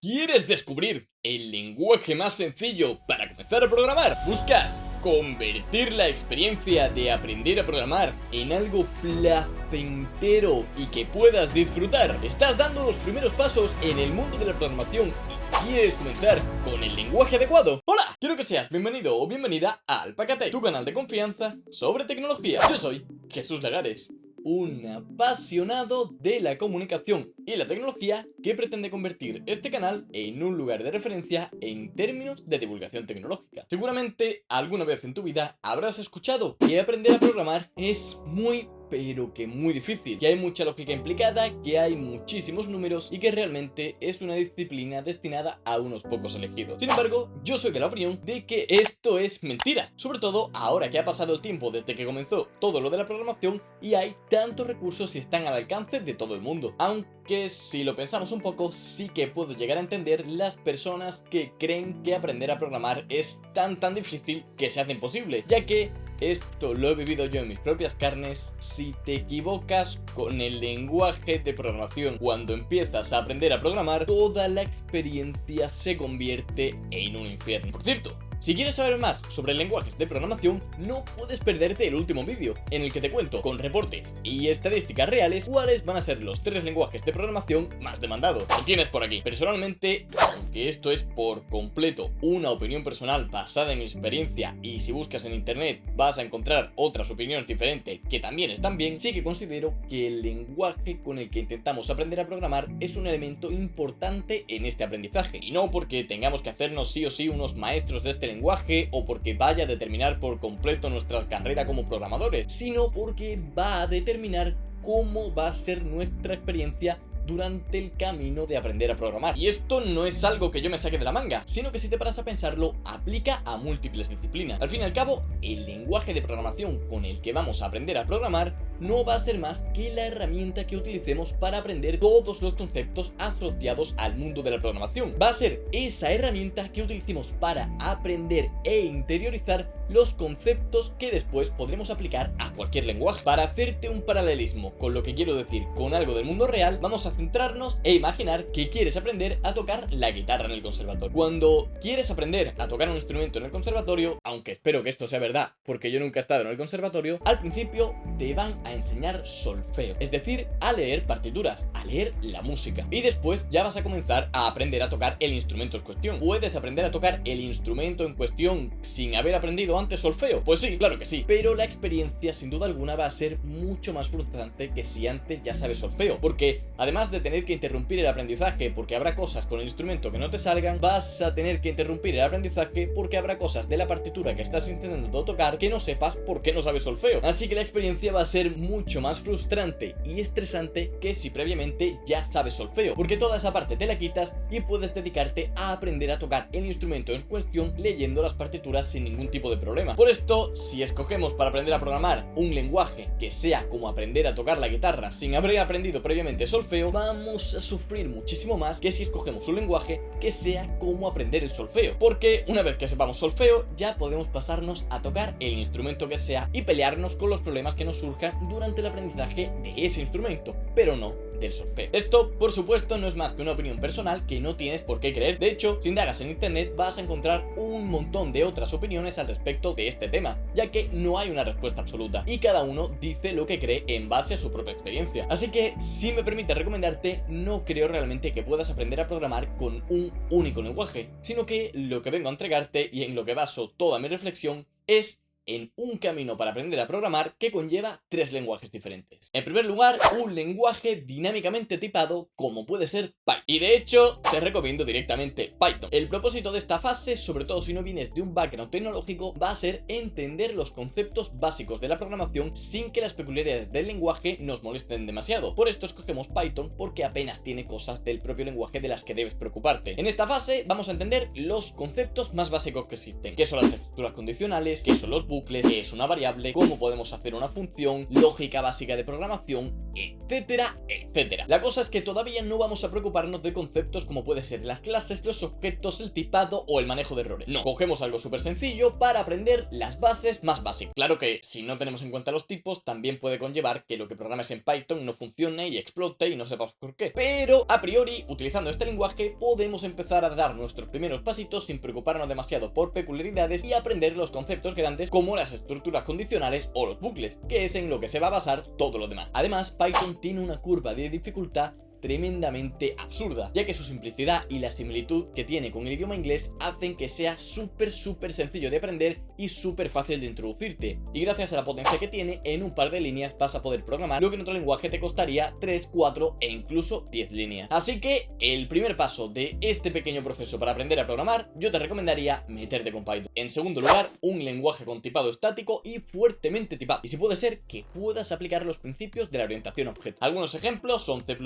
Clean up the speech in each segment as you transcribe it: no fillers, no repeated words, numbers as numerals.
¿Quieres descubrir el lenguaje más sencillo para comenzar a programar? ¿Buscas convertir la experiencia de aprender a programar en algo placentero y que puedas disfrutar? ¿Estás dando los primeros pasos en el mundo de la programación y quieres comenzar con el lenguaje adecuado? ¡Hola! Quiero que seas bienvenido o bienvenida a Alpacatech, tu canal de confianza sobre tecnología. Yo soy Jesús Lagares, un apasionado de la comunicación y la tecnología que pretende convertir este canal en un lugar de referencia en términos de divulgación tecnológica. Seguramente alguna vez en tu vida habrás escuchado que aprender a programar es pero que muy difícil, que hay mucha lógica implicada, que hay muchísimos números y que realmente es una disciplina destinada a unos pocos elegidos. Sin embargo, yo soy de la opinión de que esto es mentira, sobre todo ahora que ha pasado el tiempo desde que comenzó todo lo de la programación y hay tantos recursos y están al alcance de todo el mundo. Aunque si lo pensamos un poco, sí que puedo llegar a entender las personas que creen que aprender a programar es tan difícil que se hace imposible, ya que esto lo he vivido yo en mis propias carnes. Si te equivocas con el lenguaje de programación cuando empiezas a aprender a programar, toda la experiencia se convierte en un infierno. Por cierto, si quieres saber más sobre lenguajes de programación, no puedes perderte el último vídeo, en el que te cuento con reportes y estadísticas reales cuáles van a ser los 3 lenguajes de programación más demandados. Lo tienes por aquí. Personalmente, aunque esto es por completo una opinión personal basada en mi experiencia, y si buscas en internet vas a encontrar otras opiniones diferentes que también están bien, sí que considero que el lenguaje con el que intentamos aprender a programar es un elemento importante en este aprendizaje. Y no porque tengamos que hacernos sí o sí unos maestros de este lenguaje o porque vaya a determinar por completo nuestra carrera como programadores, sino porque va a determinar cómo va a ser nuestra experiencia durante el camino de aprender a programar. Y esto no es algo que yo me saque de la manga, sino que si te paras a pensarlo, aplica a múltiples disciplinas. Al fin y al cabo, el lenguaje de programación con el que vamos a aprender a programar no va a ser más que la herramienta que utilicemos para aprender todos los conceptos asociados al mundo de la programación. Va a ser esa herramienta que utilicemos para aprender e interiorizar los conceptos que después podremos aplicar a cualquier lenguaje. Para hacerte un paralelismo con lo que quiero decir con algo del mundo real, vamos a centrarnos e imaginar que quieres aprender a tocar la guitarra en el conservatorio. Cuando quieres aprender a tocar un instrumento en el conservatorio, aunque espero que esto sea verdad porque yo nunca he estado en el conservatorio, al principio te van a enseñar solfeo, es decir, a leer partituras, a leer la música, y después ya vas a comenzar a aprender a tocar el instrumento en cuestión. ¿Puedes aprender a tocar el instrumento en cuestión sin haber aprendido antes solfeo? Pues sí, claro que sí, pero la experiencia sin duda alguna va a ser mucho más frustrante que si antes ya sabes solfeo, porque además de tener que interrumpir el aprendizaje porque habrá cosas con el instrumento que no te salgan, vas a tener que interrumpir el aprendizaje porque habrá cosas de la partitura que estás intentando tocar que no sepas por qué no sabes solfeo. Así que la experiencia va a ser mucho más frustrante y estresante que si previamente ya sabes solfeo, porque toda esa parte te la quitas y puedes dedicarte a aprender a tocar el instrumento en cuestión leyendo las partituras sin ningún tipo de problema. Por esto, si escogemos para aprender a programar un lenguaje que sea como aprender a tocar la guitarra sin haber aprendido previamente solfeo, vamos a sufrir muchísimo más que si escogemos un lenguaje que sea como aprender el solfeo, porque una vez que sepamos solfeo ya podemos pasarnos a tocar el instrumento que sea y pelearnos con los problemas que nos surjan durante el aprendizaje de ese instrumento, pero no del solfeo. Esto, por supuesto, no es más que una opinión personal que no tienes por qué creer. De hecho, si indagas en internet vas a encontrar un montón de otras opiniones al respecto de este tema, ya que no hay una respuesta absoluta y cada uno dice lo que cree en base a su propia experiencia. Así que, si me permite recomendarte, no creo realmente que puedas aprender a programar con un único lenguaje, sino que lo que vengo a entregarte y en lo que baso toda mi reflexión es en un camino para aprender a programar que conlleva 3 lenguajes diferentes. En primer lugar, un lenguaje dinámicamente tipado como puede ser Python. Y de hecho, te recomiendo directamente Python. El propósito de esta fase, sobre todo si no vienes de un background tecnológico, va a ser entender los conceptos básicos de la programación sin que las peculiaridades del lenguaje nos molesten demasiado. Por esto escogemos Python porque apenas tiene cosas del propio lenguaje de las que debes preocuparte. En esta fase vamos a entender los conceptos más básicos que existen, qué son las estructuras condicionales, qué son los bucles, qué es una variable, cómo podemos hacer una función, lógica básica de programación etcétera, etcétera. La cosa es que todavía no vamos a preocuparnos de conceptos como puede ser las clases, los objetos, el tipado o el manejo de errores. No, cogemos algo súper sencillo para aprender las bases más básicas. Claro que si no tenemos en cuenta los tipos, también puede conllevar que lo que programes en Python no funcione y explote y no sepas por qué. Pero a priori, utilizando este lenguaje, podemos empezar a dar nuestros primeros pasitos sin preocuparnos demasiado por peculiaridades y aprender los conceptos grandes como las estructuras condicionales o los bucles, que es en lo que se va a basar todo lo demás. Además, Python tiene una curva de dificultad tremendamente absurda, ya que su simplicidad y la similitud que tiene con el idioma inglés hacen que sea súper sencillo de aprender y súper fácil de introducirte, y gracias a la potencia que tiene, en un par de líneas vas a poder programar lo que en otro lenguaje te costaría 3, 4 e incluso 10 líneas. Así que el primer paso de este pequeño proceso para aprender a programar, yo te recomendaría meterte con Python. En segundo lugar, un lenguaje con tipado estático y fuertemente tipado, y si puede ser que puedas aplicar los principios de la orientación a objetos. Algunos ejemplos son C++,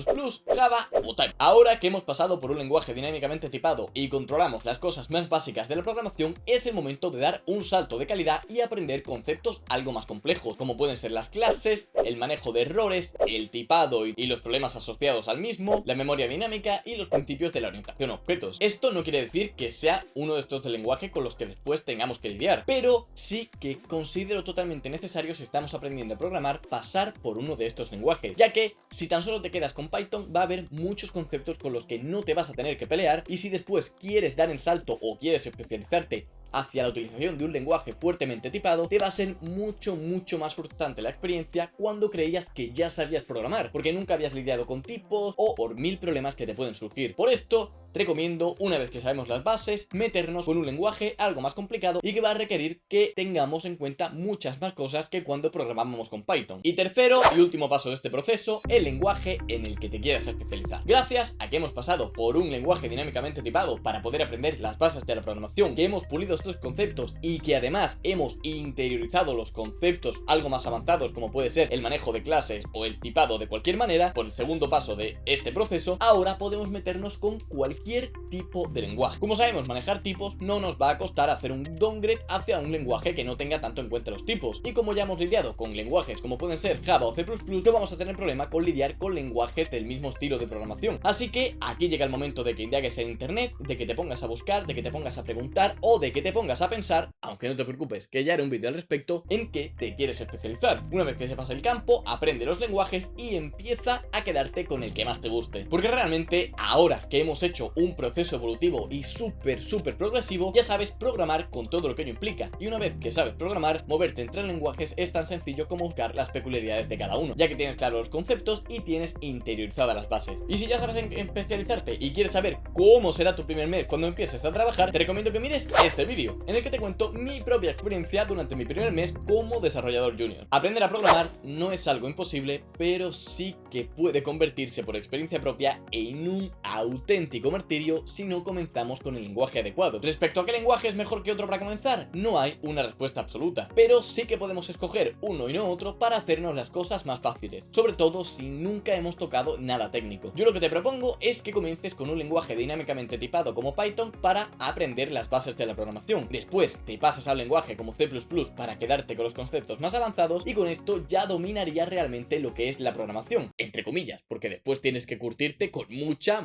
Java o Type. Ahora que hemos pasado por un lenguaje dinámicamente tipado y controlamos las cosas más básicas de la programación, es el momento de dar un salto de calidad y aprender conceptos algo más complejos, como pueden ser las clases, el manejo de errores, el tipado y los problemas asociados al mismo, la memoria dinámica y los principios de la orientación a objetos. Esto no quiere decir que sea uno de estos lenguajes con los que después tengamos que lidiar, pero sí que considero totalmente necesario, si estamos aprendiendo a programar, pasar por uno de estos lenguajes, ya que si tan solo te quedas con Python, va a haber muchos conceptos con los que no te vas a tener que pelear, y si después quieres dar el salto o quieres especializarte hacia la utilización de un lenguaje fuertemente tipado, te va a ser mucho más frustrante la experiencia cuando creías que ya sabías programar, porque nunca habías lidiado con tipos o por 1000 problemas que te pueden surgir. Por esto, recomiendo, una vez que sabemos las bases, meternos con un lenguaje algo más complicado y que va a requerir que tengamos en cuenta muchas más cosas que cuando programábamos con Python. Y tercero y último paso de este proceso, el lenguaje en el que te quieras especializar. Gracias a que hemos pasado por un lenguaje dinámicamente tipado para poder aprender las bases de la programación, que hemos pulido estos conceptos y que además hemos interiorizado los conceptos algo más avanzados, como puede ser el manejo de clases o el tipado de cualquier manera, por el segundo paso de este proceso, ahora podemos meternos con cualquier tipo de lenguaje. Como sabemos manejar tipos, no nos va a costar hacer un downgrade hacia un lenguaje que no tenga tanto en cuenta los tipos, y como ya hemos lidiado con lenguajes como pueden ser Java o C++, no vamos a tener problema con lidiar con lenguajes del mismo estilo de programación. Así que aquí llega el momento de que indagues en internet, de que te pongas a buscar, de que te pongas a preguntar o de que te pongas a pensar, aunque no te preocupes que ya haré un vídeo al respecto, en qué te quieres especializar. Una vez que sepas el campo, aprende los lenguajes y empieza a quedarte con el que más te guste, porque realmente ahora que hemos hecho un proceso evolutivo y súper progresivo, ya sabes programar con todo lo que ello implica, y una vez que sabes programar, moverte entre lenguajes es tan sencillo como buscar las peculiaridades de cada uno, ya que tienes claros los conceptos y tienes interiorizadas las bases. Y si ya sabes en especializarte y quieres saber cómo será tu primer mes cuando empieces a trabajar, te recomiendo que mires este vídeo, en el que te cuento mi propia experiencia durante mi primer mes como desarrollador junior. Aprender a programar no es algo imposible, pero sí que puede convertirse por experiencia propia en un auténtico martirio si no comenzamos con el lenguaje adecuado. Respecto a qué lenguaje es mejor que otro para comenzar, no hay una respuesta absoluta, pero sí que podemos escoger uno y no otro para hacernos las cosas más fáciles, sobre todo si nunca hemos tocado nada técnico. Yo lo que te propongo es que comiences con un lenguaje dinámicamente tipado como Python para aprender las bases de la programación. Después te pasas a un lenguaje como C++ para quedarte con los conceptos más avanzados, y con esto ya dominarías realmente lo que es la programación, entre comillas, porque después tienes que curtirte con mucha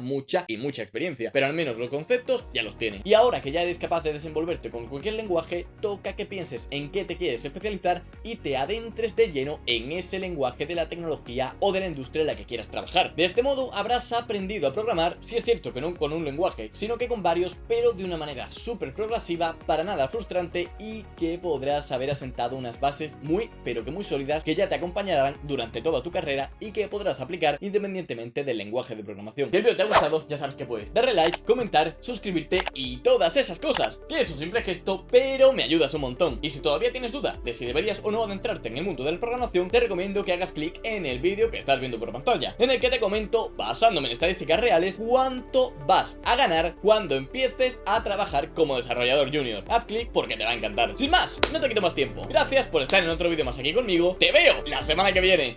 experiencia, pero al menos los conceptos ya los tienes. Y ahora que ya eres capaz de desenvolverte con cualquier lenguaje, toca que pienses en qué te quieres especializar y te adentres de lleno en ese lenguaje de la tecnología o de la industria en la que quieras trabajar. De este modo habrás aprendido a programar, si es cierto que no con un lenguaje, sino que con varios, pero de una manera súper progresiva, para nada frustrante, y que podrás haber asentado unas bases muy sólidas que ya te acompañarán durante toda tu carrera y que podrás aplicar independientemente del lenguaje de programación. Si el vídeo te ha gustado, ya sabes que puedes darle like, comentar, suscribirte y todas esas cosas, que es un simple gesto, pero me ayudas un montón. Y si todavía tienes duda de si deberías o no adentrarte en el mundo de la programación, te recomiendo que hagas clic en el vídeo que estás viendo por pantalla, en el que te comento, basándome en estadísticas reales, cuánto vas a ganar cuando empieces a trabajar como desarrollador junior. Haz clic porque te va a encantar. Sin más, no te quito más tiempo. Gracias por estar en otro vídeo más aquí conmigo. Te veo la semana que viene.